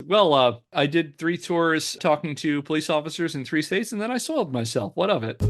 Well, I did 3 tours talking to police officers in 3 states, and then I soiled myself. What of it?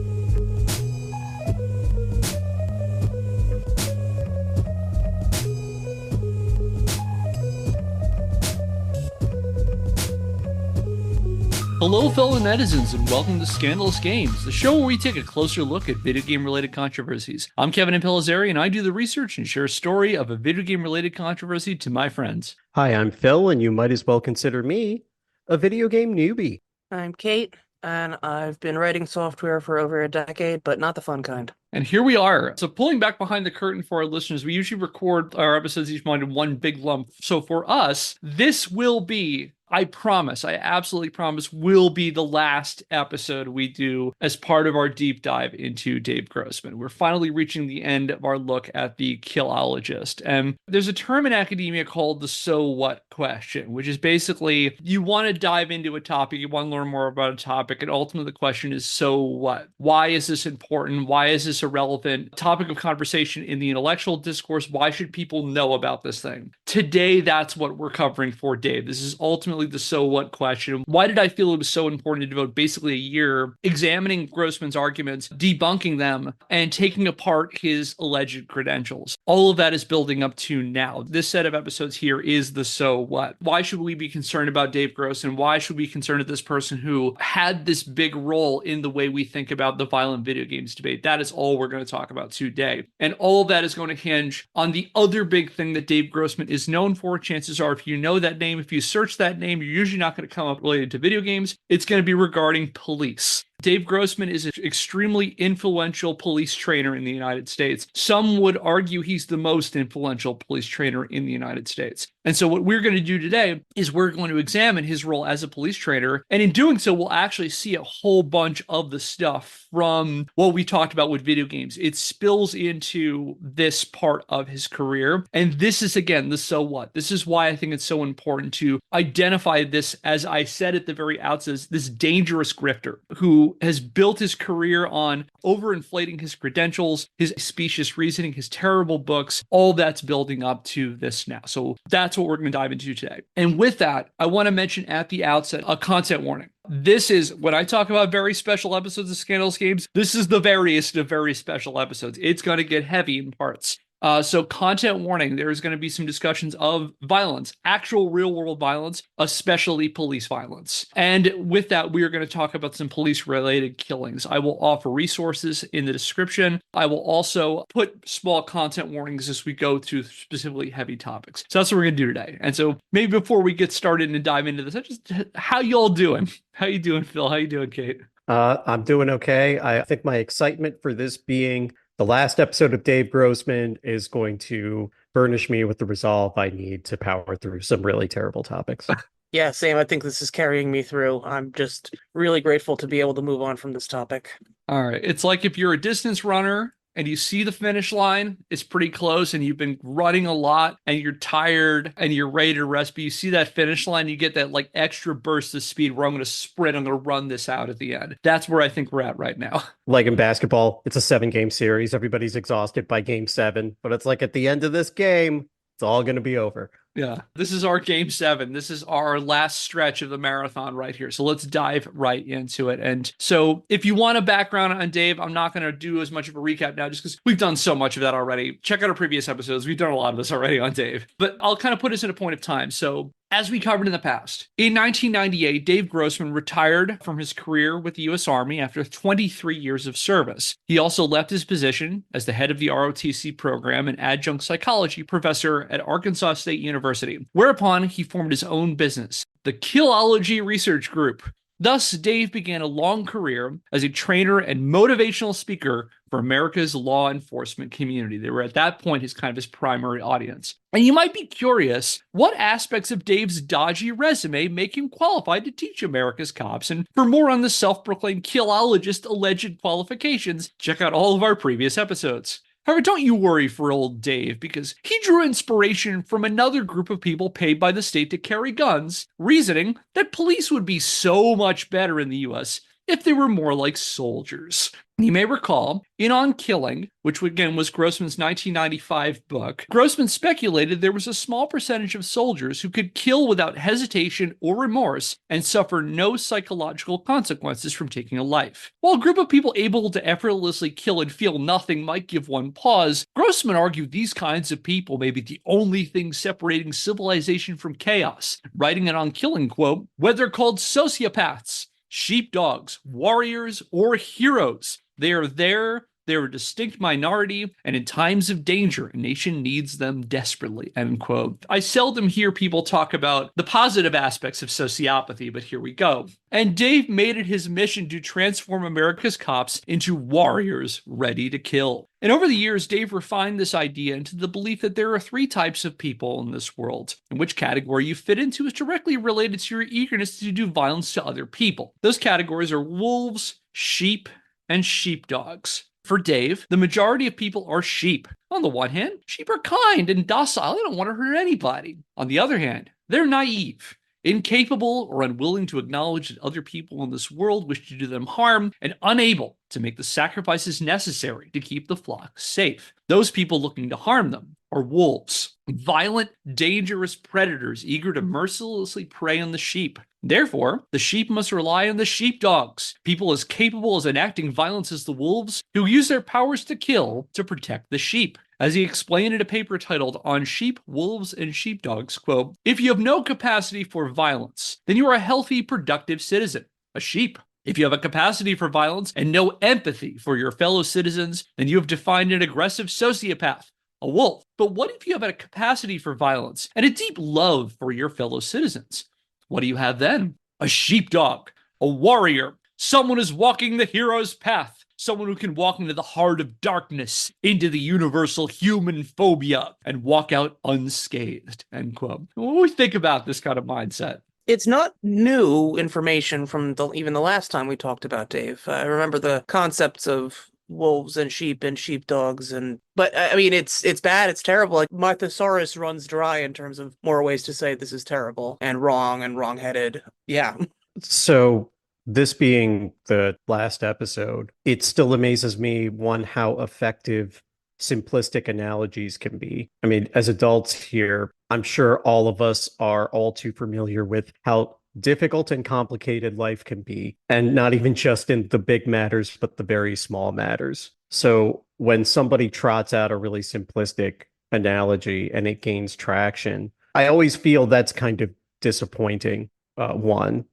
Hello, fellow netizens, and welcome to Scandalous Games, the show where we take a closer look at video game-related controversies. I'm Kevin Impellizeri, and I do the research and share a story of a video game-related controversy to my friends. Hi, I'm Phil, and you might as well consider me a video game newbie. I'm Kate, and I've been writing software for over a decade, but not the fun kind. And here we are. So pulling back behind the curtain for our listeners, we usually record our episodes each month in one big lump. So for us, this will be, I promise, I absolutely promise, will be the last episode we do as part of our deep dive into Dave Grossman. We're finally reaching the end of our look at the Killologist. And there's a term in academia called the so what question, which is basically you want to dive into a topic, you want to learn more about a topic, and ultimately the question is, so what? Why is this important? Why is this a relevant topic of conversation in the intellectual discourse? Why should people know about this thing? Today, that's what we're covering for Dave. This is ultimately the so what question. Why did I feel it was so important to devote basically a year examining Grossman's arguments, debunking them, and taking apart his alleged credentials? All of that is building up to now. This set of episodes here is the so what. Why should we be concerned about Dave Grossman? Why should we be concerned with this person who had this big role in the way we think about the violent video games debate? That is all we're going to talk about today. And all of that is going to hinge on the other big thing that Dave Grossman is known for. Chances are, if you know that name, if you search that name, you're usually not going to come up related to video games. It's going to be regarding police. Dave Grossman is an extremely influential police trainer in the United States. Some would argue he's the most influential police trainer in the United States. And so what we're going to do today is we're going to examine his role as a police trainer. And in doing so, we'll actually see a whole bunch of the stuff from what we talked about with video games. It spills into this part of his career. And this is, again, the so what. This is why I think it's so important to identify this, as I said at the very outset, this dangerous grifter who has built his career on overinflating his credentials, his specious reasoning, his terrible books. All that's building up to this now. So that's what we're going to dive into today. And with that, I want to mention at the outset a content warning. This is, when I talk about very special episodes of Scandalous Games, this is the veriest of very special episodes. It's going to get heavy in parts. So content warning, there's going to be some discussions of violence, actual real world violence, especially police violence. And with that, we are going to talk about some police related killings. I will offer resources in the description. I will also put small content warnings as we go through specifically heavy topics. So that's what we're going to do today. And so maybe before we get started and dive into this, just how y'all doing? How you doing, Phil? How you doing, Kate? I'm doing okay. I think my excitement for this being the last episode of Dave Grossman is going to furnish me with the resolve I need to power through some really terrible topics. Yeah, same. I think this is carrying me through. I'm just really grateful to be able to move on from this topic. All right. It's like if you're a distance runner and you see the finish line, it's pretty close, and you've been running a lot and you're tired and you're ready to rest, but you see that finish line, you get that like extra burst of speed where I'm going to sprint, I'm going to run this out at the end. That's where I think we're at right now. Like in basketball, it's a 7-game series. Everybody's exhausted by game 7, but it's like at the end of this game, it's all going to be over. Yeah, this is our game 7. This is our last stretch of the marathon right here. So let's dive right into it. And so if you want a background on Dave, I'm not going to do as much of a recap now just because we've done so much of that already. Check out our previous episodes. We've done a lot of this already on Dave. But I'll kind of put us in a point of time. So as we covered in the past, in 1998, Dave Grossman retired from his career with the U.S. Army after 23 years of service. He also left his position as the head of the ROTC program and adjunct psychology professor at Arkansas State University, whereupon he formed his own business, the Killology Research Group. Thus, Dave began a long career as a trainer and motivational speaker for America's law enforcement community. They were at that point his primary audience. And you might be curious, what aspects of Dave's dodgy resume make him qualified to teach America's cops? And for more on the self-proclaimed killologist alleged qualifications, check out all of our previous episodes. However, don't you worry for old Dave, because he drew inspiration from another group of people paid by the state to carry guns, reasoning that police would be so much better in the U.S. if they were more like soldiers. You may recall, in On Killing, which again was Grossman's 1995 book, Grossman speculated there was a small percentage of soldiers who could kill without hesitation or remorse and suffer no psychological consequences from taking a life. While a group of people able to effortlessly kill and feel nothing might give one pause, Grossman argued these kinds of people may be the only thing separating civilization from chaos, writing in On Killing, quote, "Whether called sociopaths, sheepdogs, warriors, or heroes, they are there, they're a distinct minority, and in times of danger, a nation needs them desperately," end quote. I seldom hear people talk about the positive aspects of sociopathy, but here we go. And Dave made it his mission to transform America's cops into warriors ready to kill. And over the years, Dave refined this idea into the belief that there are three types of people in this world, and which category you fit into is directly related to your eagerness to do violence to other people. Those categories are wolves, sheep, and sheepdogs. For Dave, the majority of people are sheep. On the one hand, sheep are kind and docile. They don't want to hurt anybody. On the other hand, they're naive, incapable or unwilling to acknowledge that other people in this world wish to do them harm, and unable to make the sacrifices necessary to keep the flock safe. Those people looking to harm them are wolves, violent, dangerous predators eager to mercilessly prey on the sheep. Therefore, the sheep must rely on the sheepdogs, people as capable as enacting violence as the wolves, who use their powers to kill to protect the sheep. As he explained in a paper titled On Sheep, Wolves, and Sheepdogs, quote, "If you have no capacity for violence, then you are a healthy, productive citizen, a sheep. If you have a capacity for violence and no empathy for your fellow citizens, then you have defined an aggressive sociopath, a wolf. But what if you have a capacity for violence and a deep love for your fellow citizens? What do you have then? A sheepdog, a warrior, someone who's walking the hero's path, someone who can walk into the heart of darkness, into the universal human phobia, and walk out unscathed," end quote. What do we think about this kind of mindset? It's not new information from even the last time we talked about Dave. I remember the concepts of wolves and sheepdogs, but I mean it's bad, it's terrible. Like my thesaurus runs dry in terms of more ways to say this is terrible and wrong-headed. Yeah. So this being the last episode, it still amazes me, one, how effective simplistic analogies can be. I mean, as adults here, I'm sure all of us are all too familiar with how difficult and complicated life can be, and not even just in the big matters, but the very small matters. So when somebody trots out a really simplistic analogy and it gains traction, I always feel that's kind of disappointing, one.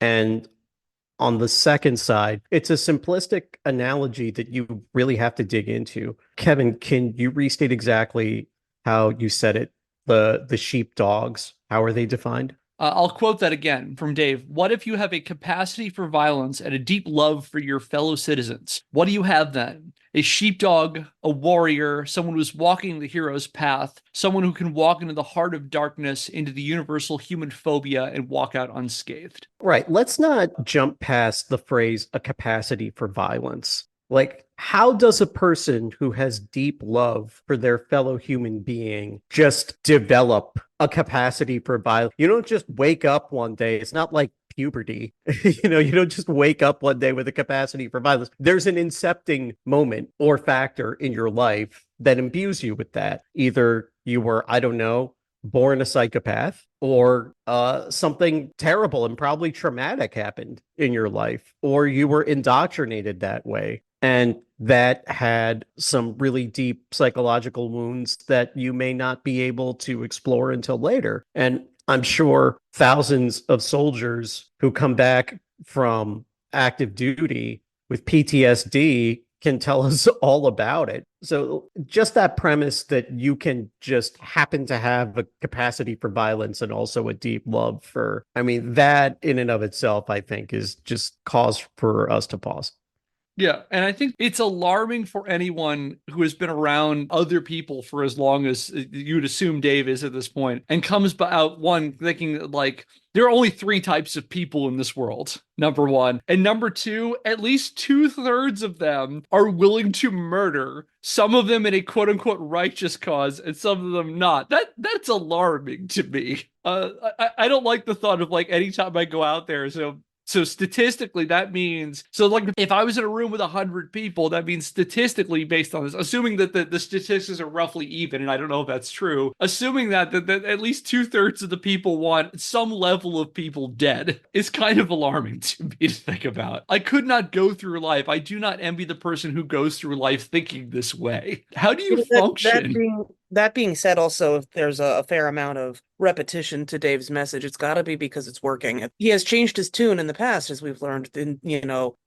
And on the second side, it's a simplistic analogy that you really have to dig into. Kevin, can you restate exactly how you said it? The sheepdogs, how are they defined? I'll quote that again from Dave. "What if you have a capacity for violence and a deep love for your fellow citizens? What do you have then? A sheepdog, a warrior, someone who's walking the hero's path, someone who can walk into the heart of darkness, into the universal human phobia, and walk out unscathed." Right. Let's not jump past the phrase a capacity for violence. Like, how does a person who has deep love for their fellow human being just develop a capacity for violence? You don't just wake up one day. It's not like puberty. You don't just wake up one day with a capacity for violence. There's an incepting moment or factor in your life that imbues you with that. Either you were, I don't know, born a psychopath, or something terrible and probably traumatic happened in your life, or you were indoctrinated that way. And that had some really deep psychological wounds that you may not be able to explore until later. And I'm sure thousands of soldiers who come back from active duty with PTSD can tell us all about it. So just that premise that you can just happen to have a capacity for violence and also a deep love for, I mean, that in and of itself, I think is just cause for us to pause. Yeah, and I think it's alarming for anyone who has been around other people for as long as you'd assume Dave is at this point, and comes out, one, thinking like, there are only three types of people in this world, number one. And number two, at least 2/3 of them are willing to murder, some of them in a quote-unquote righteous cause, and some of them not. That's alarming to me. I don't like the thought of, like, anytime I go out there, so So statistically, that means, so like if I was in a room with 100 people, that means statistically based on this, assuming that the statistics are roughly even, and I don't know if that's true, assuming that at least 2/3 of the people want some level of people dead is kind of alarming to me to think about. I could not go through life. I do not envy the person who goes through life thinking this way. How do you function? That being said, also, if there's a fair amount of repetition to Dave's message, it's got to be because it's working. He has changed his tune in the past, as we've learned in,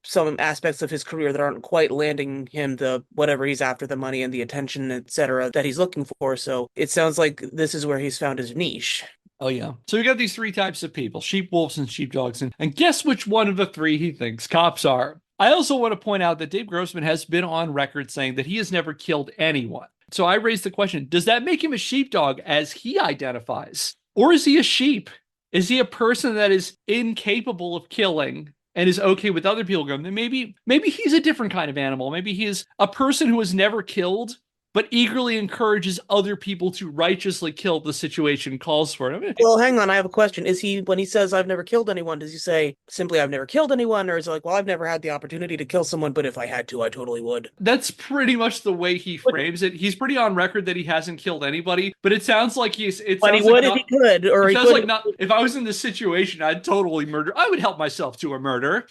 some aspects of his career that aren't quite landing him the whatever he's after, the money and the attention, etc., that he's looking for. So it sounds like this is where he's found his niche. Oh, yeah. So we got these three types of people, sheep, wolves, and sheepdogs. And guess which one of the three he thinks cops are? I also want to point out that Dave Grossman has been on record saying that he has never killed anyone. So I raised the question, does that make him a sheepdog as he identifies? Or is he a sheep? Is he a person that is incapable of killing and is okay with other people going? Then maybe he's a different kind of animal. Maybe he is a person who has never killed, but eagerly encourages other people to righteously kill if the situation calls for it. Well, hang on, I have a question. Is he, when he says I've never killed anyone, does he say simply I've never killed anyone, or is it like, well, I've never had the opportunity to kill someone, but if I had to, I totally would? That's pretty much the way he frames it. He's pretty on record that he hasn't killed anybody, but it sounds like but he would if he could, or he sounds could. Like if I was in this situation, I'd totally murder. I would help myself to a murder.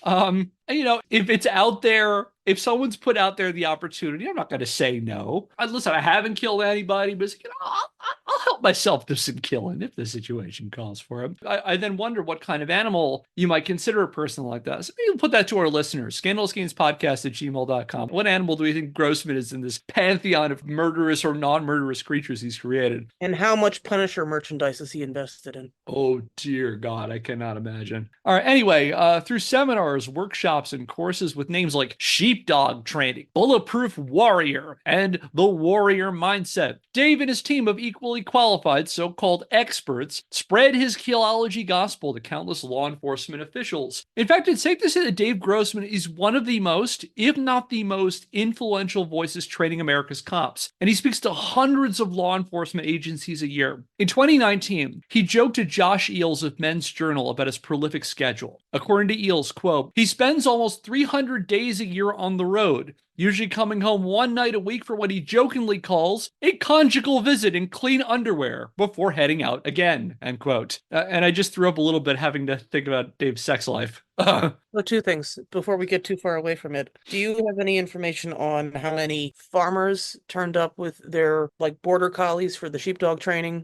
If it's out there, if someone's put out there the opportunity, I'm not going to say no. Listen, I haven't killed anybody, but I'll help myself to some killing if the situation calls for it. I then wonder what kind of animal you might consider a person like that. So maybe we'll put that to our listeners. scandalousgamespodcast@gmail.com. What animal do we think Grossman is in this pantheon of murderous or non-murderous creatures he's created? And how much Punisher merchandise is he invested in? Oh, dear God, I cannot imagine. All right, anyway, through seminars, workshops, and courses with names like Sheepdog Training, Bulletproof Warrior, and The Warrior Mindset, Dave and his team of equally qualified so-called experts spread his Killology gospel to countless law enforcement officials. In fact, it's safe to say that Dave Grossman is one of the most, if not the most, influential voices training America's cops, and he speaks to hundreds of law enforcement agencies a year. In 2019, he joked to Josh Eels of Men's Journal about his prolific schedule. According to Eels, quote, he spends almost 300 days a year on the road, usually coming home one night a week for what he jokingly calls a conjugal visit in clean underwear before heading out again, end quote. And I just threw up a little bit having to think about Dave's sex life. Well, two things before we get too far away from it. Do you have any information on how many farmers turned up with their border collies for the sheepdog training,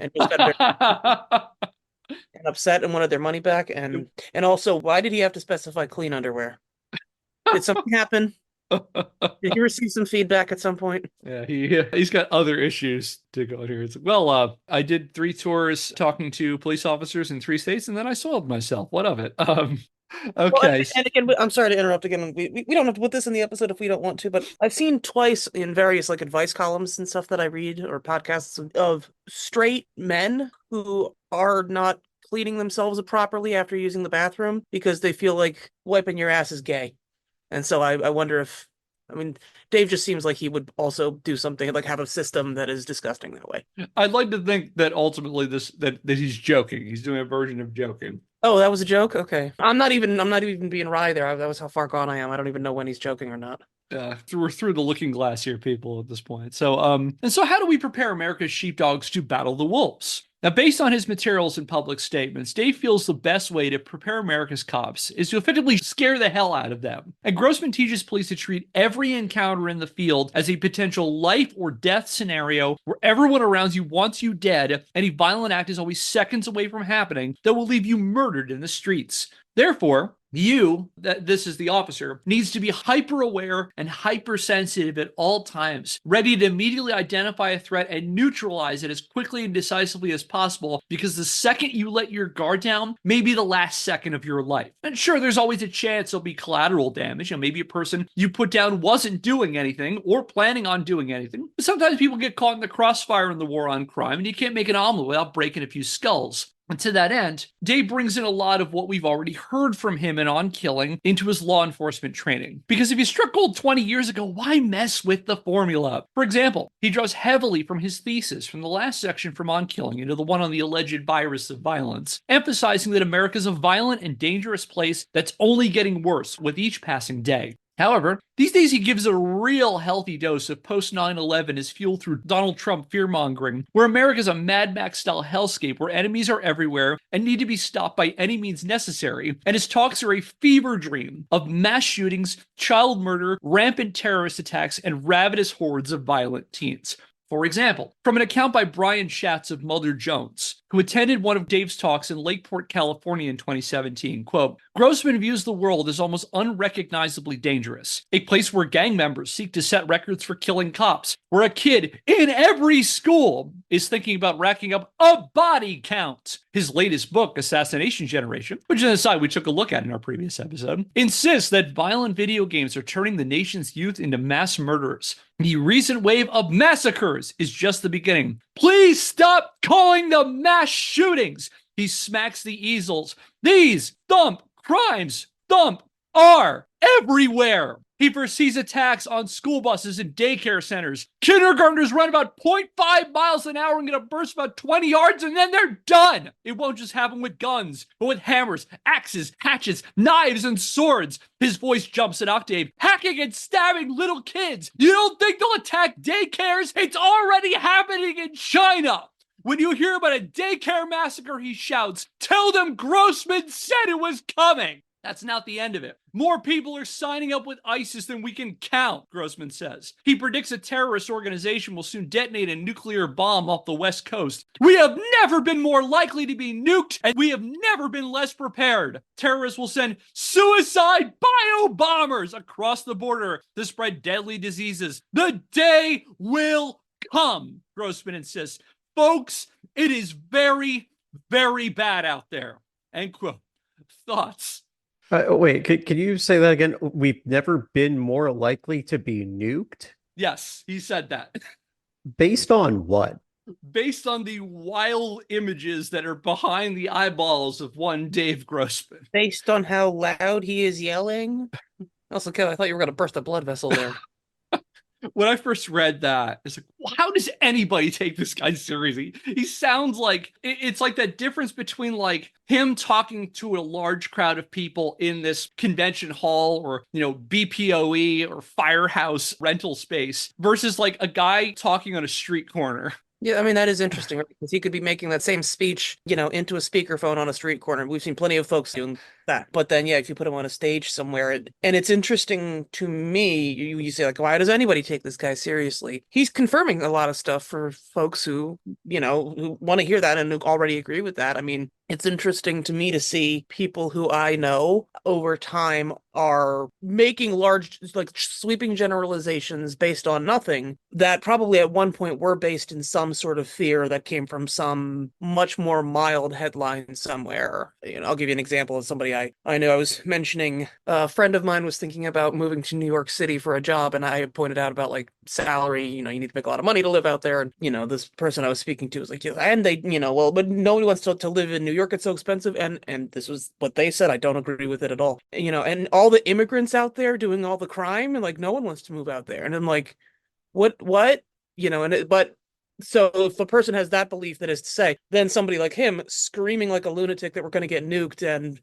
and just got and upset and wanted their money back? And also, why did he have to specify clean underwear? Did something happen? Did you receive some feedback at some point? Yeah, he's got other issues to go here. It's I did 3 tours talking to police officers in 3 states, and then I soiled myself. What of it? Okay. Well, and again, I'm sorry to interrupt again. We don't have to put this in the episode if we don't want to, but I've seen twice in various advice columns and stuff that I read or podcasts of straight men who are not cleaning themselves properly after using the bathroom because they feel like wiping your ass is gay. And so I wonder if, Dave just seems like he would also do something have a system that is disgusting that way. I'd like to think that ultimately that he's joking. He's doing a version of joking. Oh, that was a joke? Okay. I'm not even being wry there. That was how far gone I am. I don't even know when he's joking or not. We're through the looking glass here, people, at this point. So how do we prepare America's sheepdogs to battle the wolves? Now, based on his materials and public statements, Dave feels the best way to prepare America's cops is to effectively scare the hell out of them. And Grossman teaches police to treat every encounter in the field as a potential life or death scenario where everyone around you wants you dead. Any violent act is always seconds away from happening that will leave you murdered in the streets. Therefore, this is the officer, needs to be hyper-aware and hypersensitive at all times, ready to immediately identify a threat and neutralize it as quickly and decisively as possible, because the second you let your guard down may be the last second of your life. And sure, there's always a chance there'll be collateral damage. Maybe a person you put down wasn't doing anything or planning on doing anything. But sometimes people get caught in the crossfire in the war on crime, and you can't make an omelet without breaking a few skulls. And to that end, Dave brings in a lot of what we've already heard from him in On Killing into his law enforcement training. Because if you struck gold 20 years ago, why mess with the formula? For example, he draws heavily from his thesis from the last section from On Killing into the one on the alleged virus of violence, emphasizing that America's a violent and dangerous place that's only getting worse with each passing day. However, these days he gives a real healthy dose of post 9/11 as fuel through Donald Trump fear-mongering, where America's a Mad Max-style hellscape where enemies are everywhere and need to be stopped by any means necessary, and his talks are a fever dream of mass shootings, child murder, rampant terrorist attacks, and ravenous hordes of violent teens. For example, from an account by Brian Schatz of Mulder Jones, who attended one of Dave's talks in Lakeport, California in 2017, quote, Grossman views the world as almost unrecognizably dangerous, a place where gang members seek to set records for killing cops, where a kid in every school is thinking about racking up a body count. His latest book, Assassination Generation, which is an aside we took a look at in our previous episode, insists that violent video games are turning the nation's youth into mass murderers. The recent wave of massacres is just the beginning. Please stop calling them mass shootings. He smacks the easels. These crimes are everywhere. He foresees attacks on school buses and daycare centers. Kindergartners run about 0.5 miles an hour and get a burst about 20 yards, and then they're done. It won't just happen with guns, but with hammers, axes, hatchets, knives, and swords. His voice jumps an octave. Hacking and stabbing little kids. You don't think they'll attack daycares? It's already happening in China. When you hear about a daycare massacre, he shouts, tell them Grossman said it was coming. That's not the end of it. More people are signing up with ISIS than we can count, Grossman says. He predicts a terrorist organization will soon detonate a nuclear bomb off the West Coast. We have never been more likely to be nuked, and we have never been less prepared. Terrorists will send suicide bio-bombers across the border to spread deadly diseases. The day will come, Grossman insists. Folks, it is very, very bad out there. End quote. Thoughts? Wait, can you say that again? We've never been more likely to be nuked? Yes, he said that. Based on what? Based on the wild images that are behind the eyeballs of one Dave Grossman. Based on how loud he is yelling. Also, Kevin, I thought you were going to burst a blood vessel there. When I first read that, it's like, well, how does anybody take this guy seriously? He sounds like, it's like that difference between like him talking to a large crowd of people in this convention hall or, BPOE or firehouse rental space versus like a guy talking on a street corner. Yeah, I mean, that is interesting, right? Because he could be making that same speech, into a speakerphone on a street corner. We've seen plenty of folks doing that. But then, yeah, if you put him on a stage somewhere, and it's interesting to me, you say, like, why does anybody take this guy seriously? He's confirming a lot of stuff for folks who want to hear that and who already agree with that. I mean, it's interesting to me to see people who I know over time are making large, like sweeping generalizations based on nothing that probably at one point were based in some sort of fear that came from some much more mild headline somewhere. I'll give you an example of somebody I know. I was mentioning a friend of mine was thinking about moving to New York City for a job, and I had pointed out about like salary, you need to make a lot of money to live out there. And, this person I was speaking to was like, and they, but nobody wants to live in New York. It's so expensive. And this was what they said. I don't agree with it at all. And all the immigrants out there doing all the crime, and like, no one wants to move out there. And I'm like, what? But so if a person has that belief, that is to say, then somebody like him screaming like a lunatic that we're going to get nuked and,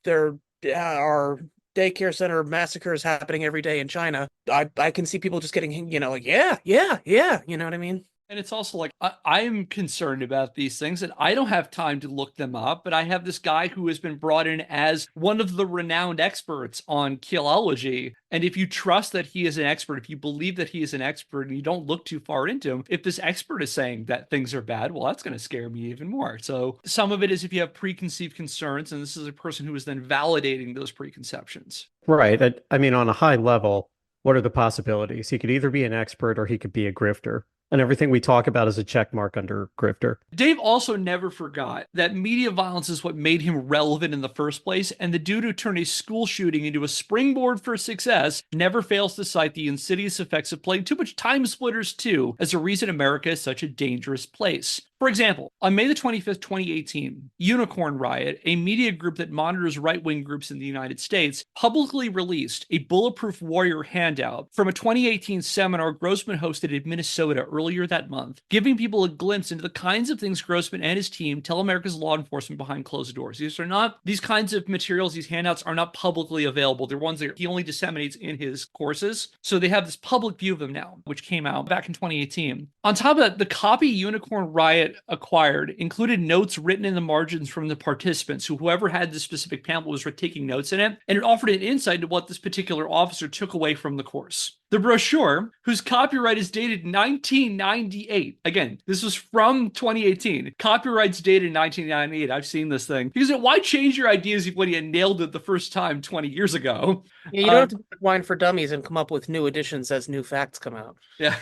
there are daycare center massacres happening every day in China. I can see people just getting, like, yeah. You know what I mean? And it's also like, I'm concerned about these things and I don't have time to look them up, but I have this guy who has been brought in as one of the renowned experts on Killology. And if you trust that he is an expert, if you believe that he is an expert and you don't look too far into him, if this expert is saying that things are bad, well, that's going to scare me even more. So some of it is if you have preconceived concerns, and this is a person who is then validating those preconceptions. Right. I mean, on a high level, what are the possibilities? He could either be an expert or he could be a grifter. And everything we talk about is a check mark under grifter. Dave also never forgot that media violence is what made him relevant in the first place, and the dude who turned a school shooting into a springboard for success never fails to cite the insidious effects of playing too much Time Splitters 2 as a reason America is such a dangerous place. For example, on May the 25th, 2018, Unicorn Riot, a media group that monitors right-wing groups in the United States, publicly released a Bulletproof Warrior handout from a 2018 seminar Grossman hosted in Minnesota earlier that month, giving people a glimpse into the kinds of things Grossman and his team tell America's law enforcement behind closed doors. These kinds of materials, these handouts are not publicly available. They're ones that he only disseminates in his courses. So they have this public view of them now, which came out back in 2018. On top of that, the copy Unicorn Riot acquired included notes written in the margins from the participants, whoever had this specific pamphlet was taking notes in it, and it offered an insight into what this particular officer took away from the course. The brochure, whose copyright is dated 1998. Again, this was from 2018. Copyright's dated 1998. I've seen this thing. Because why change your ideas when you nailed it the first time 20 years ago? Yeah, you don't have to put wine for dummies and come up with new additions as new facts come out. Yeah.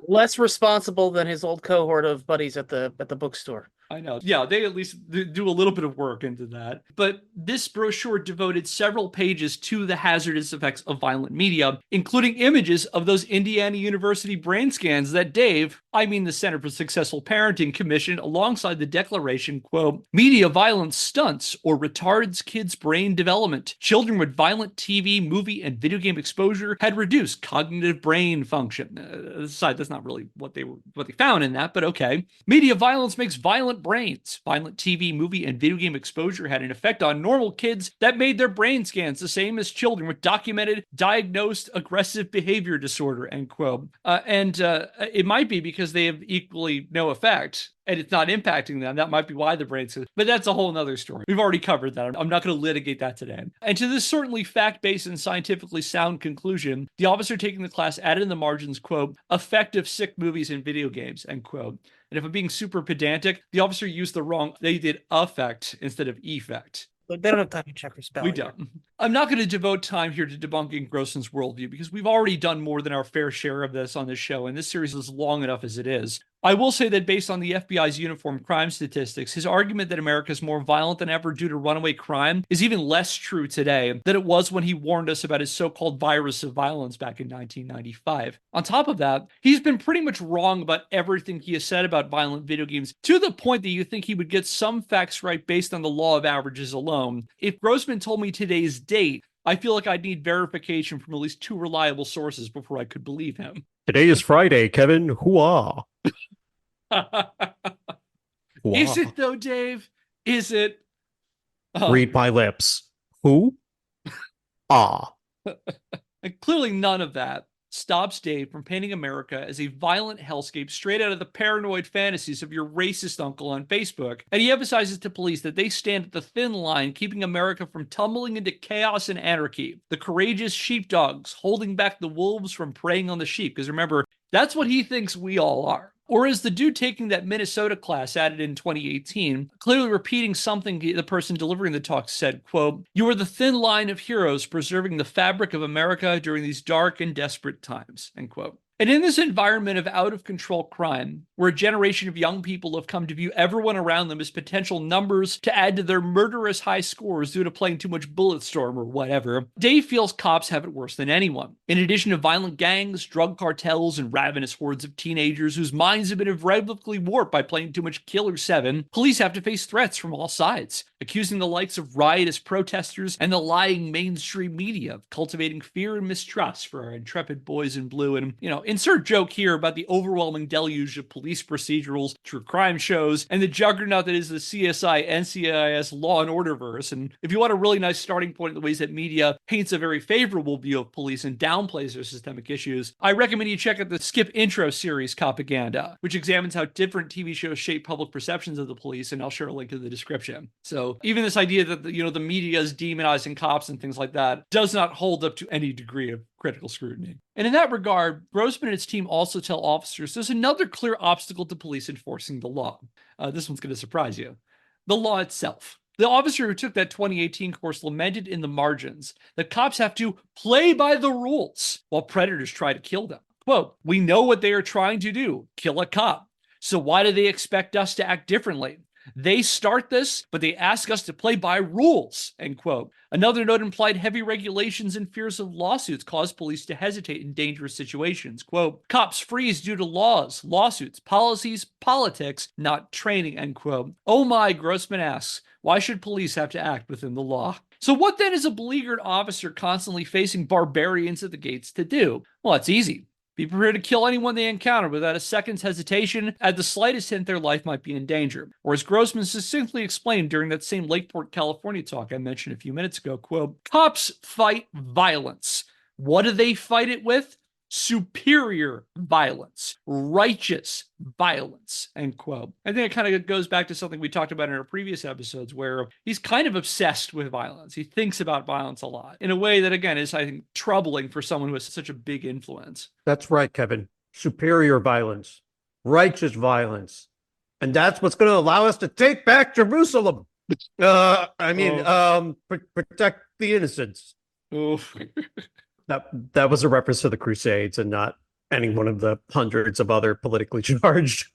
Less responsible than his old cohort of buddies at the bookstore. I know. Yeah, they at least do a little bit of work into that. But this brochure devoted several pages to the hazardous effects of violent media, including images of those Indiana University brain scans that Dave, the Center for Successful Parenting, commissioned alongside the declaration, quote, media violence stunts or retards kids' brain development. Children with violent TV, movie, and video game exposure had reduced cognitive brain function. Aside, that's not really what they found in that, but okay. Media violence makes violent brains. Violent TV, movie, and video game exposure had an effect on normal kids that made their brain scans the same as children with documented, diagnosed aggressive behavior disorder, end quote. It might be because they have equally no effect and it's not impacting them. That might be why the brain's... But that's a whole nother story. We've already covered that. I'm not going to litigate that today. And to this certainly fact-based and scientifically sound conclusion, the officer taking the class added in the margins, quote, effective sick movies and video games, end quote. And if I'm being super pedantic, the officer used they did affect instead of effect. They don't have time to check for spelling. We don't. I'm not going to devote time here to debunking Grossman's worldview because we've already done more than our fair share of this on this show, and this series is long enough as it is. I will say that based on the FBI's uniform crime statistics, his argument that America is more violent than ever due to runaway crime is even less true today than it was when he warned us about his so-called virus of violence back in 1995. On top of that, he's been pretty much wrong about everything he has said about violent video games, to the point that you think he would get some facts right based on the law of averages alone. If Grossman told me today's date, I feel like I'd need verification from at least 2 reliable sources before I could believe him. Today is Friday, Kevin. Hooah. Is it though, Dave? Is it? Read my lips. Who? Ah. And clearly none of that stops Dave from painting America as a violent hellscape straight out of the paranoid fantasies of your racist uncle on Facebook. And he emphasizes to police that they stand at the thin line, keeping America from tumbling into chaos and anarchy. The courageous sheepdogs holding back the wolves from preying on the sheep. Because remember, that's what he thinks we all are. Or as the dude taking that Minnesota class added in 2018, clearly repeating something the person delivering the talk said, quote, you are the thin line of heroes preserving the fabric of America during these dark and desperate times, end quote. And in this environment of out-of-control crime, where a generation of young people have come to view everyone around them as potential numbers to add to their murderous high scores due to playing too much Bulletstorm or whatever, Dave feels cops have it worse than anyone. In addition to violent gangs, drug cartels, and ravenous hordes of teenagers whose minds have been irrevocably warped by playing too much Killer 7, police have to face threats from all sides, accusing the likes of riotous protesters and the lying mainstream media of cultivating fear and mistrust for our intrepid boys in blue. And, insert joke here about the overwhelming deluge of police procedurals, true crime shows, and the juggernaut that is the CSI, NCIS, Law and Order verse. And if you want a really nice starting point in the ways that media paints a very favorable view of police and downplays their systemic issues, I recommend you check out the Skip Intro series, Propaganda, which examines how different TV shows shape public perceptions of the police, and I'll share a link in the description. So even this idea that the media is demonizing cops and things like that does not hold up to any degree of critical scrutiny. And in that regard, Grossman and his team also tell officers there's another clear obstacle to police enforcing the law. This one's going to surprise you. The law itself. The officer who took that 2018 course lamented in the margins that cops have to play by the rules while predators try to kill them. Quote, we know what they are trying to do, kill a cop. So why do they expect us to act differently? They start this, but they ask us to play by rules, end quote. Another note implied heavy regulations and fears of lawsuits cause police to hesitate in dangerous situations. Quote, cops freeze due to laws, lawsuits, policies, politics, not training, end quote. Oh my, Grossman asks, why should police have to act within the law? So what then is a beleaguered officer constantly facing barbarians at the gates to do? Well, it's easy. Be prepared to kill anyone they encounter without a second's hesitation at the slightest hint their life might be in danger. Or as Grossman succinctly explained during that same Lakeport, California talk I mentioned a few minutes ago, quote, cops fight violence. What do they fight it with? Superior violence, righteous violence, end quote. I think it kind of goes back to something we talked about in our previous episodes where he's kind of obsessed with violence. He thinks about violence a lot in a way that, again, is, I think, troubling for someone who has such a big influence. That's right, Kevin. Superior violence, righteous violence. And that's what's going to allow us to take back Jerusalem. Protect the innocents. Oof. That was a reference to the Crusades and not any one of the hundreds of other politically charged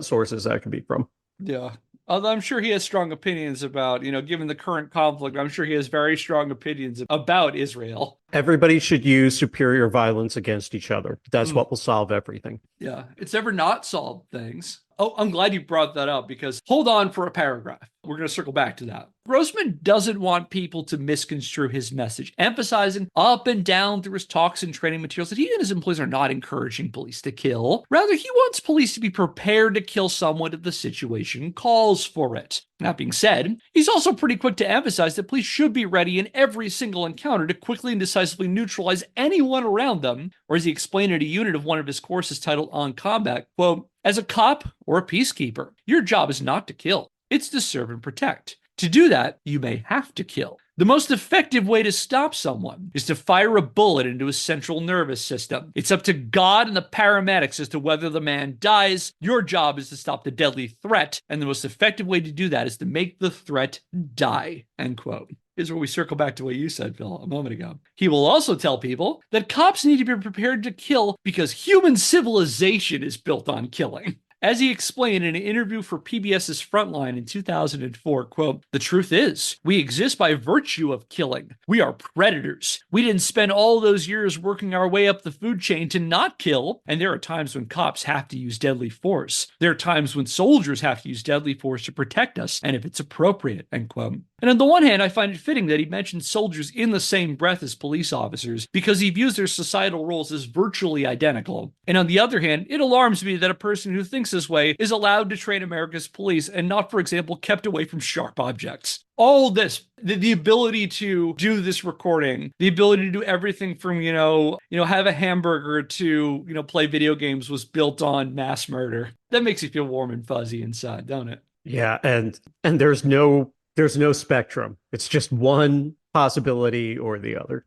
sources that could be from. Yeah. Although I'm sure he has strong opinions about, given the current conflict, I'm sure he has very strong opinions about Israel. Everybody should use superior violence against each other. That's what will solve everything. Yeah. It's never not solved things. Oh, I'm glad you brought that up because hold on for a paragraph. We're going to circle back to that. Grossman doesn't want people to misconstrue his message, emphasizing up and down through his talks and training materials that he and his employees are not encouraging police to kill. Rather, he wants police to be prepared to kill someone if the situation calls for it. That being said, he's also pretty quick to emphasize that police should be ready in every single encounter to quickly and decisively neutralize anyone around them, or as he explained in a unit of one of his courses titled On Combat, quote, as a cop or a peacekeeper, your job is not to kill. It's to serve and protect. To do that, you may have to kill. The most effective way to stop someone is to fire a bullet into his central nervous system. It's up to God and the paramedics as to whether the man dies. Your job is to stop the deadly threat, and the most effective way to do that is to make the threat die, end quote. Here's where we circle back to what you said, Phil, a moment ago. He will also tell people that cops need to be prepared to kill because human civilization is built on killing. As he explained in an interview for PBS's Frontline in 2004, quote, the truth is, we exist by virtue of killing. We are predators. We didn't spend all those years working our way up the food chain to not kill, and there are times when cops have to use deadly force. There are times when soldiers have to use deadly force to protect us, and if it's appropriate, end quote. And on the one hand, I find it fitting that he mentioned soldiers in the same breath as police officers because he views their societal roles as virtually identical. And on the other hand, it alarms me that a person who thinks this way is allowed to train America's police and not, for example, kept away from sharp objects. All this, the ability to do this recording, the ability to do everything from, have a hamburger to, play video games was built on mass murder. That makes you feel warm and fuzzy inside, don't it? Yeah, and there's no spectrum. It's just one possibility or the other.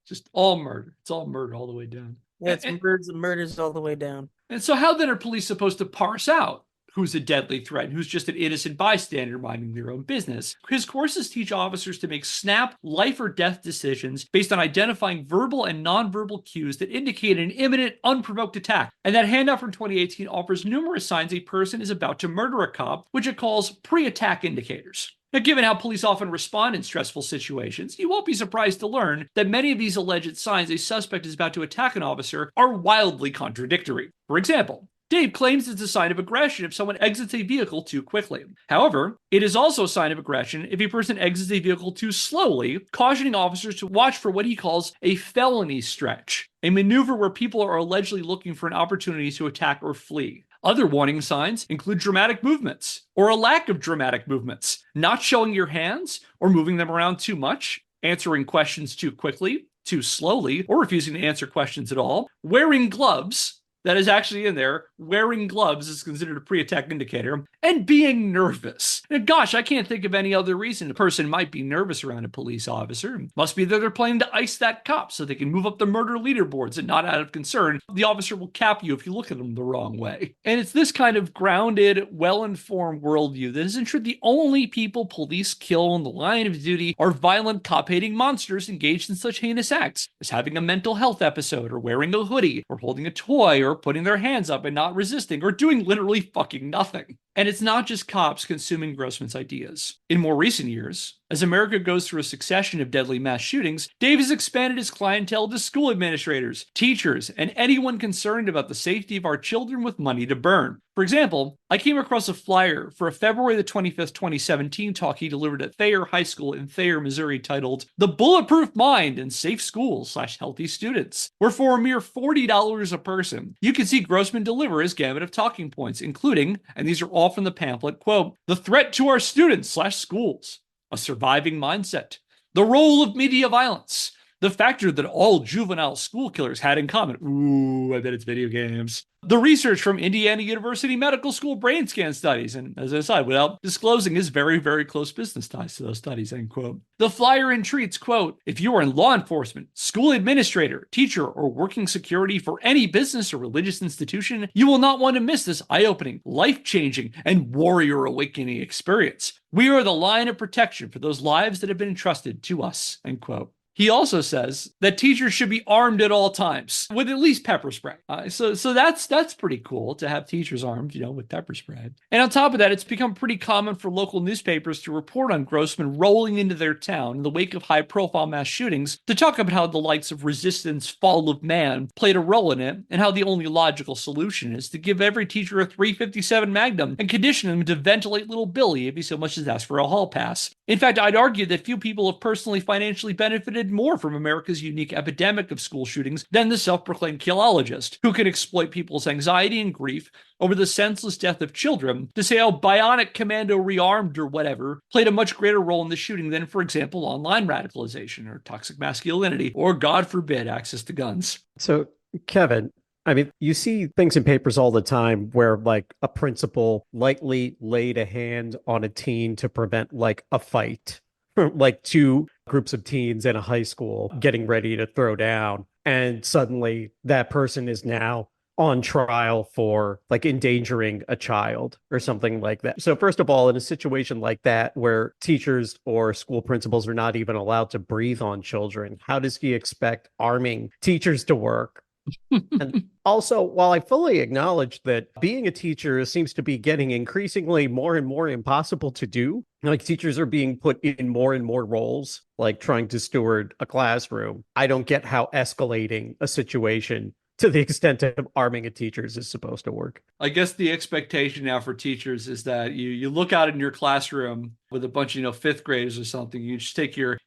Just all murder. It's all murder all the way down. Yeah, it's murders all the way down. And so how then are police supposed to parse out who's a deadly threat and who's just an innocent bystander minding their own business? His courses teach officers to make snap, life or death decisions based on identifying verbal and nonverbal cues that indicate an imminent, unprovoked attack. And that handout from 2018 offers numerous signs a person is about to murder a cop, which it calls pre-attack indicators. Now, given how police often respond in stressful situations, you won't be surprised to learn that many of these alleged signs a suspect is about to attack an officer are wildly contradictory. For example, Dave claims it's a sign of aggression if someone exits a vehicle too quickly. However, it is also a sign of aggression if a person exits a vehicle too slowly, cautioning officers to watch for what he calls a felony stretch, a maneuver where people are allegedly looking for an opportunity to attack or flee. Other warning signs include dramatic movements or a lack of dramatic movements, not showing your hands or moving them around too much, answering questions too quickly, too slowly, or refusing to answer questions at all, wearing gloves. That is actually in there. Wearing gloves is considered a pre-attack indicator, and being nervous. And gosh, I can't think of any other reason a person might be nervous around a police officer. Must be that they're planning to ice that cop so they can move up the murder leaderboards and not out of concern. The officer will cap you if you look at them the wrong way. And it's this kind of grounded, well-informed worldview that has ensured the only people police kill in the line of duty are violent cop-hating monsters engaged in such heinous acts as having a mental health episode or wearing a hoodie or holding a toy or putting their hands up and not resisting, or doing literally fucking nothing. And it's not just cops consuming Grossman's ideas. In more recent years, as America goes through a succession of deadly mass shootings, Dave has expanded his clientele to school administrators, teachers, and anyone concerned about the safety of our children with money to burn. For example, I came across a flyer for a February the 25th, 2017 talk he delivered at Thayer High School in Thayer, Missouri, titled "The Bulletproof Mind and Safe Schools / Healthy Students," where for a mere $40 a person, you can see Grossman deliver his gamut of talking points, including, and these are all from the pamphlet, quote, "the threat to our students / schools, a surviving mindset, the role of media violence, the factor that all juvenile school killers had in common." Ooh, I bet it's video games. The research from Indiana University Medical School brain scan studies, and as I said, without disclosing his very, very close business ties to those studies, end quote. The flyer entreats, quote, "if you are in law enforcement, school administrator, teacher, or working security for any business or religious institution, you will not want to miss this eye-opening, life-changing, and warrior awakening experience. We are the line of protection for those lives that have been entrusted to us," end quote. He also says that teachers should be armed at all times with at least pepper spray. So that's pretty cool to have teachers armed, with pepper spray. And on top of that, it's become pretty common for local newspapers to report on Grossman rolling into their town in the wake of high-profile mass shootings to talk about how the likes of resistance, fall of man played a role in it, and how the only logical solution is to give every teacher a .357 Magnum and condition him to ventilate little Billy if he so much as asked for a hall pass. In fact, I'd argue that few people have personally financially benefited more from America's unique epidemic of school shootings than the self-proclaimed killologist, who can exploit people's anxiety and grief over the senseless death of children to say how Bionic Commando Rearmed or whatever played a much greater role in the shooting than, for example, online radicalization or toxic masculinity, or, God forbid, access to guns. So, Kevin, I mean, you see things in papers all the time where like a principal lightly laid a hand on a teen to prevent like a fight, like two groups of teens in a high school getting ready to throw down. And suddenly that person is now on trial for like endangering a child or something like that. So first of all, in a situation like that, where teachers or school principals are not even allowed to breathe on children, how does he expect arming teachers to work? And also, while I fully acknowledge that being a teacher seems to be getting increasingly more and more impossible to do, like teachers are being put in more and more roles, like trying to steward a classroom, I don't get how escalating a situation to the extent of arming a teachers is supposed to work. I guess the expectation now for teachers is that you look out in your classroom with a bunch of fifth graders or something. You just take your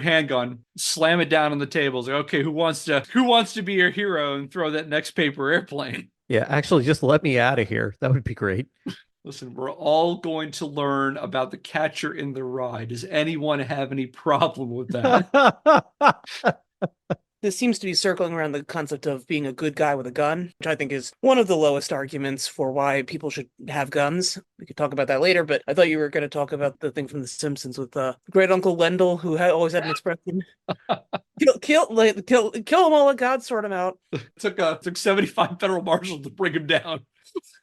handgun, slam it down on the table. It's like, okay, who wants to be your hero and throw that next paper airplane? Yeah, actually, just let me out of here. That would be great. Listen, we're all going to learn about the catcher in the rye. Does anyone have any problem with that? This seems to be circling around the concept of being a good guy with a gun, which I think is one of the lowest arguments for why people should have guns. We could talk about that later, but I thought you were going to talk about the thing from The Simpsons with great Uncle Wendell, who always had an expression: kill them all, let God sort them out. It took 75 federal marshals to bring him down.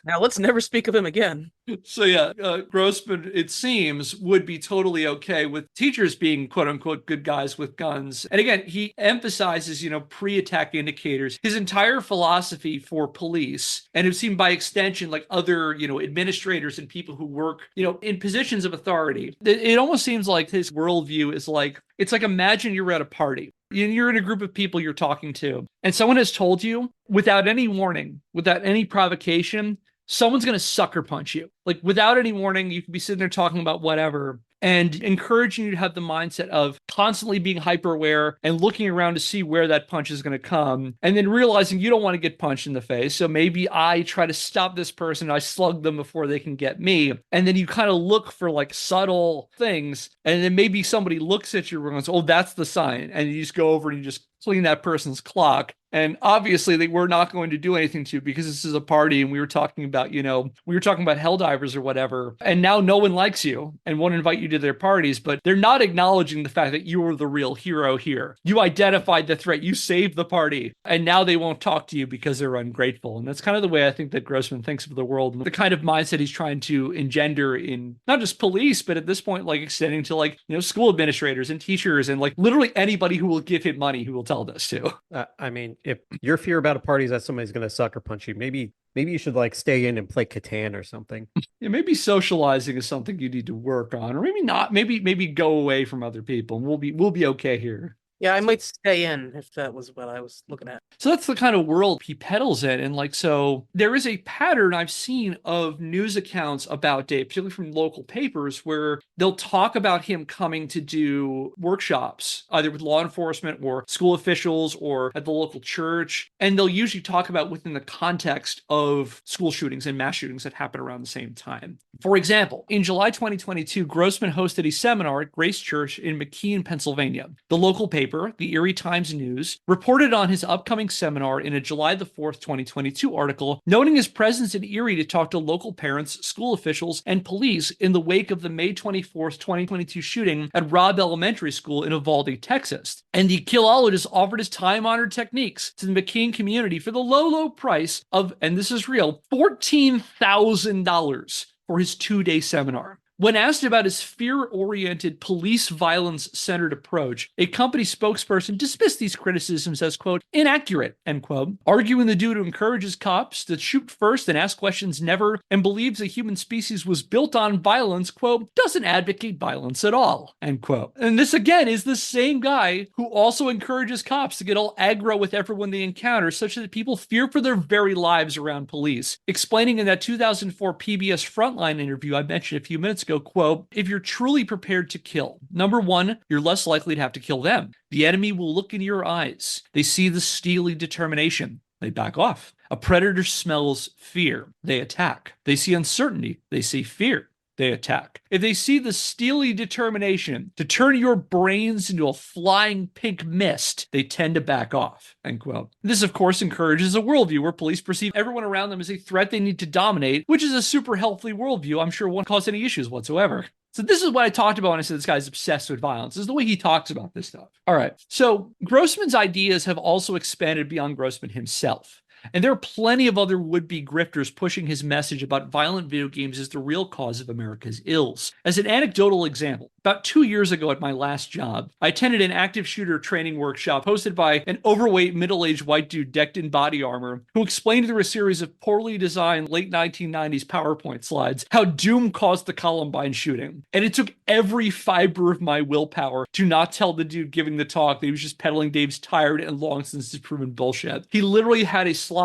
Now let's never speak of him again. So yeah, Grossman, it seems, would be totally okay with teachers being quote unquote good guys with guns. And again, he emphasizes, pre-attack indicators. His entire philosophy for police, and it seemed by extension, like other, administrators and people who work, in positions of authority. It almost seems like his worldview is like, it's like, imagine you're at a party. You're in a group of people you're talking to, and someone has told you without any warning, without any provocation, someone's going to sucker punch you. Like without any warning, you could be sitting there talking about whatever and encouraging you to have the mindset of constantly being hyper aware and looking around to see where that punch is going to come. And then realizing you don't want to get punched in the face. So maybe I try to stop this person. I slug them before they can get me. And then you kind of look for like subtle things. And then maybe somebody looks at you and goes, oh, that's the sign. And you just go over and you just clean that person's clock. And obviously they were not going to do anything to, because this is a party and we were talking about, Helldivers drivers or whatever, and now no one likes you and won't invite you to their parties, but they're not acknowledging the fact that you were the real hero here. You identified the threat, you saved the party, and now they won't talk to you because they're ungrateful. And that's kind of the way I think that Grossman thinks of the world and the kind of mindset he's trying to engender in not just police, but at this point, like extending to like, school administrators and teachers and like literally anybody who will give him money who will tell this to. I mean, if your fear about a party is that somebody's going to sucker punch you, maybe you should like stay in and play Catan or something. Yeah, maybe socializing is something you need to work on, or maybe not. Maybe go away from other people, and we'll be okay here. Yeah, I might stay in if that was what I was looking at. So that's the kind of world he peddles in. And like, so there is a pattern I've seen of news accounts about Dave, particularly from local papers, where they'll talk about him coming to do workshops, either with law enforcement or school officials or at the local church. And they'll usually talk about within the context of school shootings and mass shootings that happen around the same time. For example, in July 2022, Grossman hosted a seminar at Grace Church in McKean, Pennsylvania. The local paper, the Erie Times News, reported on his upcoming seminar in a July the 4th, 2022 article, noting his presence in Erie to talk to local parents, school officials, and police in the wake of the May 24th, 2022 shooting at Robb Elementary School in Uvalde, Texas. And the Killologist offered his time-honored techniques to the McKean community for the low price of, and this is real, $14,000 for his 2-day seminar. When asked about his fear-oriented, police violence-centered approach, a company spokesperson dismissed these criticisms as, quote, inaccurate, end quote, arguing the dude who encourages cops to shoot first and ask questions never, and believes the human species was built on violence, quote, doesn't advocate violence at all, end quote. And this, again, is the same guy who also encourages cops to get all aggro with everyone they encounter, such that people fear for their very lives around police, explaining in that 2004 PBS Frontline interview I mentioned a few minutes ago, quote, if you're truly prepared to kill, number one, you're less likely to have to kill them. The enemy will look in your eyes. They see the steely determination. They back off. A predator smells fear. They attack. They see uncertainty. They see fear. They attack. If they see the steely determination to turn your brains into a flying pink mist, they tend to back off, end quote. This, of course, encourages a worldview where police perceive everyone around them as a threat they need to dominate, which is a super healthy worldview. I'm sure won't cause any issues whatsoever. So this is what I talked about when I said this guy's obsessed with violence. This is the way he talks about this stuff. All right. So Grossman's ideas have also expanded beyond Grossman himself. And there are plenty of other would-be grifters pushing his message about violent video games as the real cause of America's ills. As an anecdotal example, about 2 years ago at my last job, I attended an active shooter training workshop hosted by an overweight, middle-aged white dude decked in body armor who explained through a series of poorly designed late 1990s PowerPoint slides how Doom caused the Columbine shooting. And it took every fiber of my willpower to not tell the dude giving the talk that he was just peddling Dave's tired and long since disproven bullshit. He literally had a slide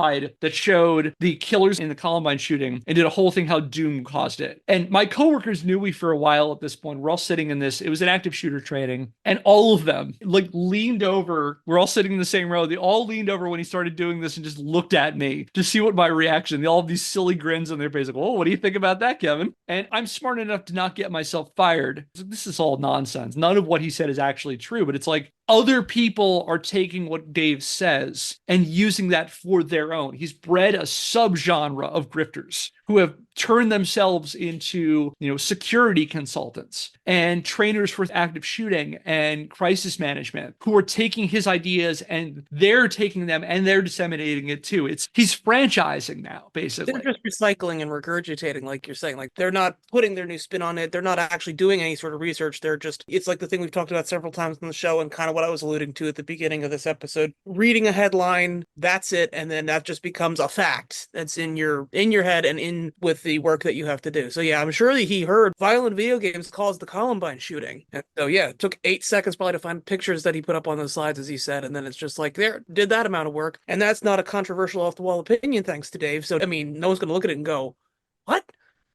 that showed the killers in the Columbine shooting and did a whole thing how Doom caused it. And my coworkers knew me for a while at this point. We're all sitting in this. It was an active shooter training, and all of them like leaned over. We're all sitting in the same row. They all leaned over when he started doing this and just looked at me to see what my reaction. They all have these silly grins on their face, like, "Oh, what do you think about that, Kevin?" And I'm smart enough to not get myself fired. This is all nonsense. None of what he said is actually true, but it's like other people are taking what Dave says and using that for their own. He's bred a subgenre of grifters who have turned themselves into, security consultants and trainers for active shooting and crisis management, who are taking his ideas and they're taking them and they're disseminating it too. He's franchising now, basically. They're just recycling and regurgitating, like you're saying. Like, they're not putting their new spin on it. They're not actually doing any sort of research. It's like the thing we've talked about several times on the show, and kind of what I was alluding to at the beginning of this episode. Reading a headline, that's it, and then that just becomes a fact that's in your head and in with the work that you have to do. So yeah, I'm sure he heard violent video games caused the Columbine shooting. And so yeah, it took 8 seconds probably to find pictures that he put up on those slides, as he said, and then it's just like, there, did that amount of work. And that's not a controversial off-the-wall opinion, thanks to Dave. So I mean, no one's going to look at it and go, what?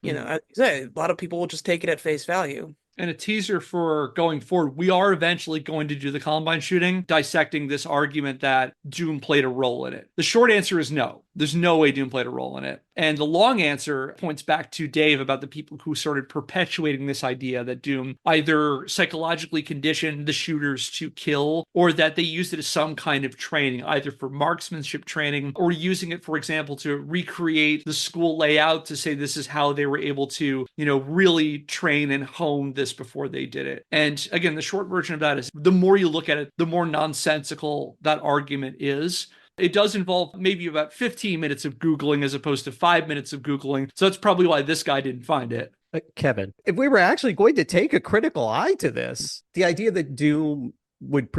I say, a lot of people will just take it at face value. And a teaser for going forward, we are eventually going to do the Columbine shooting, dissecting this argument that Doom played a role in it. The short answer is no. There's no way Doom played a role in it. And the long answer points back to Dave about the people who started perpetuating this idea that Doom either psychologically conditioned the shooters to kill, or that they used it as some kind of training, either for marksmanship training or using it, for example, to recreate the school layout to say this is how they were able to, really train and hone this before they did it. And again, the short version of that is the more you look at it, the more nonsensical that argument is. It does involve maybe about 15 minutes of Googling as opposed to 5 minutes of Googling. So that's probably why this guy didn't find it. Kevin, if we were actually going to take a critical eye to this, the idea that Doom would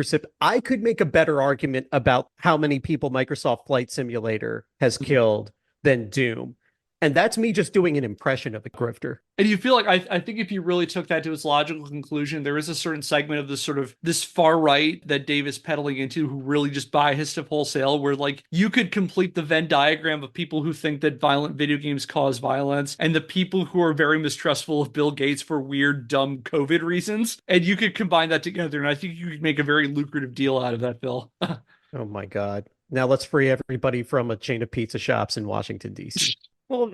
I could make a better argument about how many people Microsoft Flight Simulator has killed than Doom. And that's me just doing an impression of a grifter. And you feel like, I think if you really took that to its logical conclusion, there is a certain segment of this far right that Dave is peddling into who really just buy his stuff wholesale, where like you could complete the Venn diagram of people who think that violent video games cause violence and the people who are very mistrustful of Bill Gates for weird, dumb COVID reasons. And you could combine that together. And I think you could make a very lucrative deal out of that, Bill. Oh my God. Now let's free everybody from a chain of pizza shops in Washington, D.C. Well,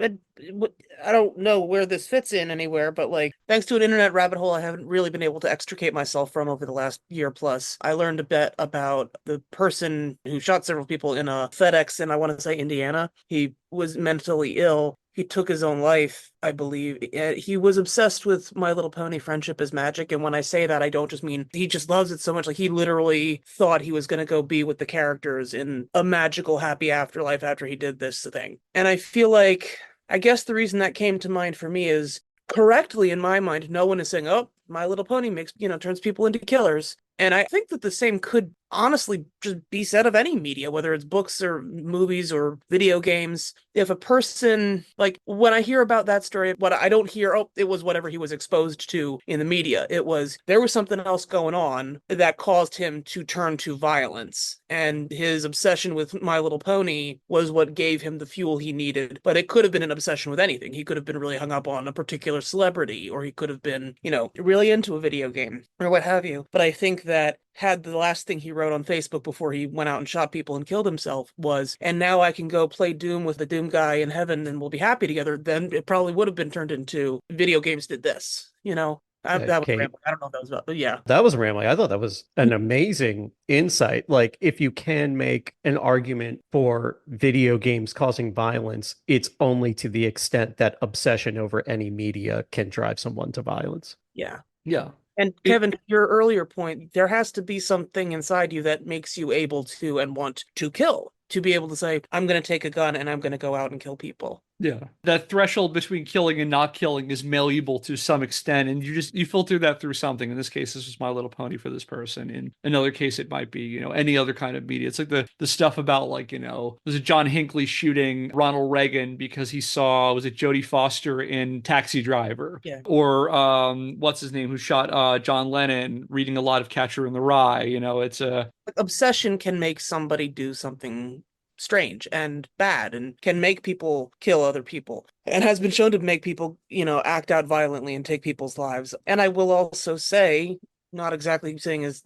I don't know where this fits in anywhere, but like, thanks to an internet rabbit hole I haven't really been able to extricate myself from over the last year plus, I learned a bit about the person who shot several people in a FedEx in, I want to say, Indiana. He was mentally ill. He took his own life, I believe. He was obsessed with My Little Pony Friendship is Magic. And when I say that, I don't just mean he just loves it so much. Like, he literally thought he was going to go be with the characters in a magical happy afterlife after he did this thing. And I feel like, I guess the reason that came to mind for me is, correctly in my mind, no one is saying, oh, My Little Pony turns people into killers. And I think that the same could honestly just be said of any media, whether it's books or movies or video games. If a person, like, when I hear about that story, what I don't hear, oh, it was whatever he was exposed to in the media. It was, there was something else going on that caused him to turn to violence. And his obsession with My Little Pony was what gave him the fuel he needed. But it could have been an obsession with anything. He could have been really hung up on a particular celebrity, or he could have been, really into a video game or what have you. But I think that had the last thing he wrote on Facebook before he went out and shot people and killed himself was, and now I can go play Doom with the Doom guy in heaven and we'll be happy together, then it probably would have been turned into video games did this, That was rambling. I don't know if that was about, but yeah. That was rambling. I thought that was an amazing insight. Like, if you can make an argument for video games causing violence, it's only to the extent that obsession over any media can drive someone to violence. Yeah. Yeah. And Kevin, your earlier point, there has to be something inside you that makes you able to and want to kill, to be able to say, I'm going to take a gun and I'm going to go out and kill people. Yeah. That threshold between killing and not killing is malleable to some extent. And you filter that through something. In this case, this was My Little Pony for this person. In another case, it might be, any other kind of media. It's like the stuff about was it John Hinckley shooting Ronald Reagan because he saw, was it Jodie Foster in Taxi Driver? Yeah. Or what's his name, who shot John Lennon reading a lot of Catcher in the Rye. It's a... Obsession can make somebody do something strange and bad and can make people kill other people and has been shown to make people, act out violently and take people's lives. And I will also say, not exactly saying as,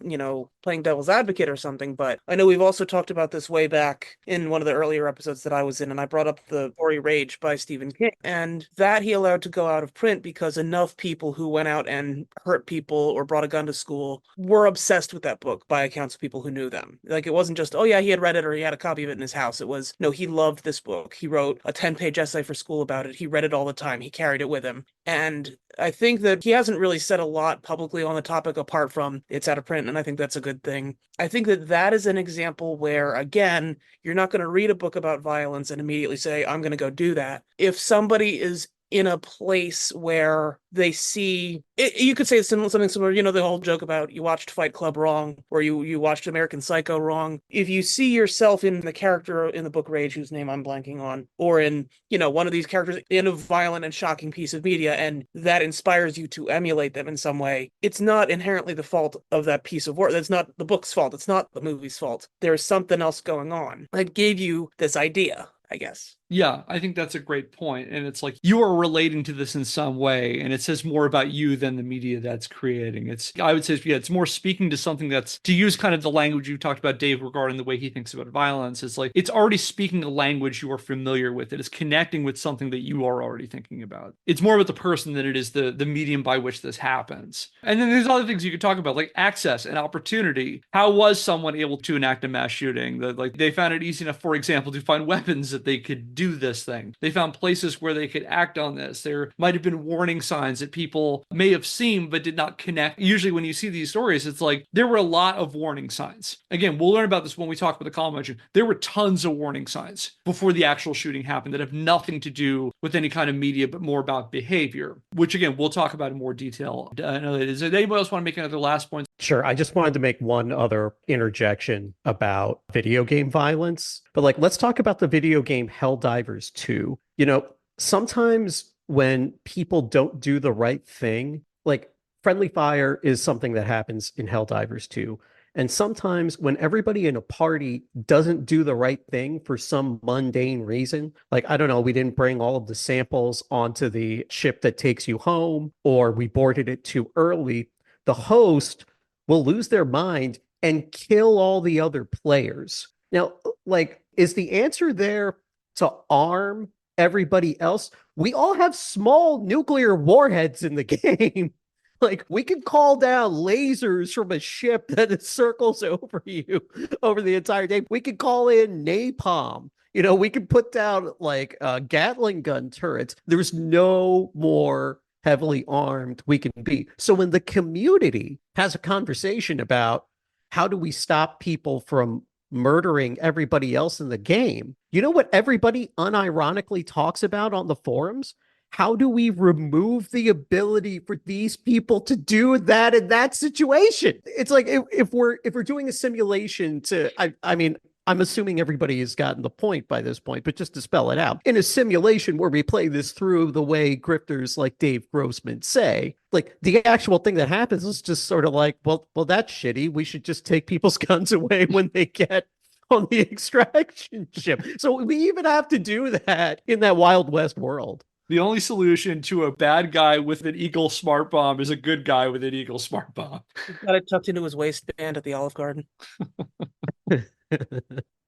playing devil's advocate or something, but I know we've also talked about this way back in one of the earlier episodes that I was in, and I brought up the Story Rage by Stephen King, and that he allowed to go out of print because enough people who went out and hurt people or brought a gun to school were obsessed with that book by accounts of people who knew them. Like, it wasn't just, oh yeah, he had read it or he had a copy of it in his house. It was, no, he loved this book. He wrote a 10-page essay for school about it. He read it all the time. He carried it with him. And I think that he hasn't really said a lot publicly on the topic apart from it's out of print, and I think that's a good thing. I think that is an example where, again, you're not going to read a book about violence and immediately say, I'm going to go do that. If somebody is in a place where they see it, you could say something similar, the whole joke about you watched Fight Club wrong, or you watched American Psycho wrong. If you see yourself in the character in the book Rage, whose name I'm blanking on, or in, one of these characters in a violent and shocking piece of media, and that inspires you to emulate them in some way, it's not inherently the fault of that piece of work. That's not the book's fault. It's not the movie's fault. There's something else going on that gave you this idea, I guess. Yeah, I think that's a great point. And it's like you are relating to this in some way, and it says more about you than the media that's creating. I would say, yeah, it's more speaking to something that's, to use kind of the language you talked about, Dave, regarding the way he thinks about violence. It's like it's already speaking a language you are familiar with. It is connecting with something that you are already thinking about. It's more about the person than it is the medium by which this happens. And then there's other things you could talk about, like access and opportunity. How was someone able to enact a mass shooting? Like they found it easy enough, for example, to find weapons that they could do this thing. They found places where they could act on this. There might have been warning signs that people may have seen but did not connect. Usually when you see these stories, it's like there were a lot of warning signs. Again, we'll learn about this when we talk about the call motion. There were tons of warning signs before the actual shooting happened that have nothing to do with any kind of media, but more about behavior, which again, we'll talk about in more detail. Does anybody else want to make another last point? Sure. I just wanted to make one other interjection about video game violence. But like, let's talk about the video game Helldivers 2. You know, sometimes when people don't do the right thing, like friendly fire is something that happens in Helldivers 2. And sometimes when everybody in a party doesn't do the right thing for some mundane reason, like, I don't know, we didn't bring all of the samples onto the ship that takes you home, or we boarded it too early, the host will lose their mind and kill all the other players. Now, like, is the answer there to arm everybody else? We all have small nuclear warheads in the game. Like, we can call down lasers from a ship that circles over you over the entire day. We can call in napalm. You know, we can put down like Gatling gun turrets. There's no more heavily armed we can be. So when the community has a conversation about how do we stop people from murdering everybody else in the game, you know what everybody unironically talks about on the forums? How do we remove the ability for these people to do that in that situation? It's like if we're doing a simulation to, I mean, I'm assuming everybody has gotten the point by this point, but just to spell it out, in a simulation where we play this through the way grifters like Dave Grossman say, like the actual thing that happens is just sort of like, well, that's shitty. We should just take people's guns away when they get on the extraction ship. So we even have to do that in that Wild West world. The only solution to a bad guy with an Eagle smart bomb is a good guy with an Eagle smart bomb. He's got it tucked into his waistband at the Olive Garden.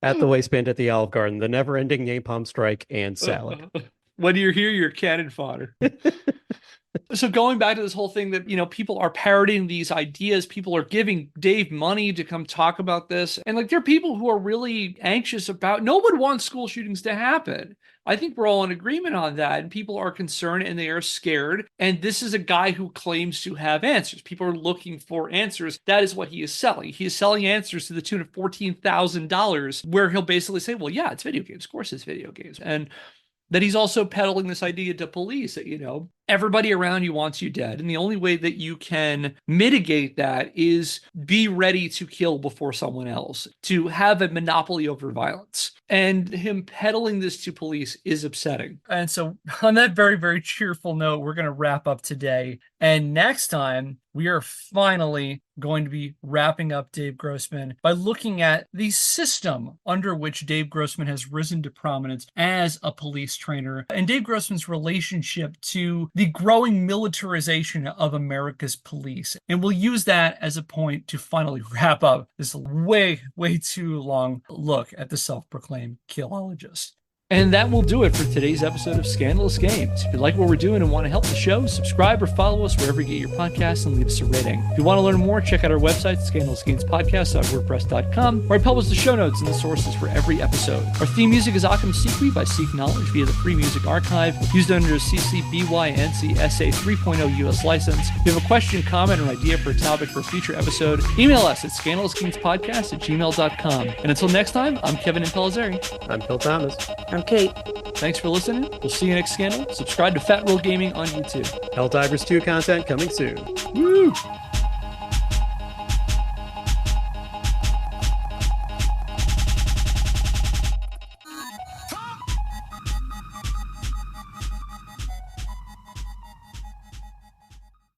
At the waistband at the Olive Garden, the never-ending napalm strike and salad. When you're here, you're cannon fodder. So going back to this whole thing that, you know, people are parroting these ideas, people are giving Dave money to come talk about this. And like, there are people who are really anxious about, no one wants school shootings to happen. I think we're all in agreement on that. And people are concerned and they are scared. And this is a guy who claims to have answers. People are looking for answers. That is what he is selling. He is selling answers to the tune of $14,000, where he'll basically say, well, yeah, it's video games. Of course it's video games. And that he's also peddling this idea to police that, you know, everybody around you wants you dead. And the only way that you can mitigate that is be ready to kill before someone else, to have a monopoly over violence. And him peddling this to police is upsetting. And so on that very, very cheerful note, we're going to wrap up today. And next time, we are finally going to be wrapping up Dave Grossman by looking at the system under which Dave Grossman has risen to prominence as a police trainer, and Dave Grossman's relationship to the growing militarization of America's police. And we'll use that as a point to finally wrap up this way, way too long look at the self-proclaimed killologist. And that will do it for today's episode of Scandalous Games. If you like what we're doing and want to help the show, subscribe or follow us wherever you get your podcasts and leave us a rating. If you want to learn more, check out our website, scandalousgamespodcast.wordpress.com, where I publish the show notes and the sources for every episode. Our theme music is Occam Secret by Seek Knowledge via the Free Music Archive, used under CC BY NC SA 3.0 US license. If you have a question, comment, or idea for a topic for a future episode, email us at scandalousgamespodcast@gmail.com. And until next time, I'm Kevin Impellizeri. I'm Phil Thomas. I'm Kate. Thanks for listening. We'll see you next Scandal. Subscribe to Fat Roll Gaming on YouTube. Helldivers 2 content coming soon. Woo!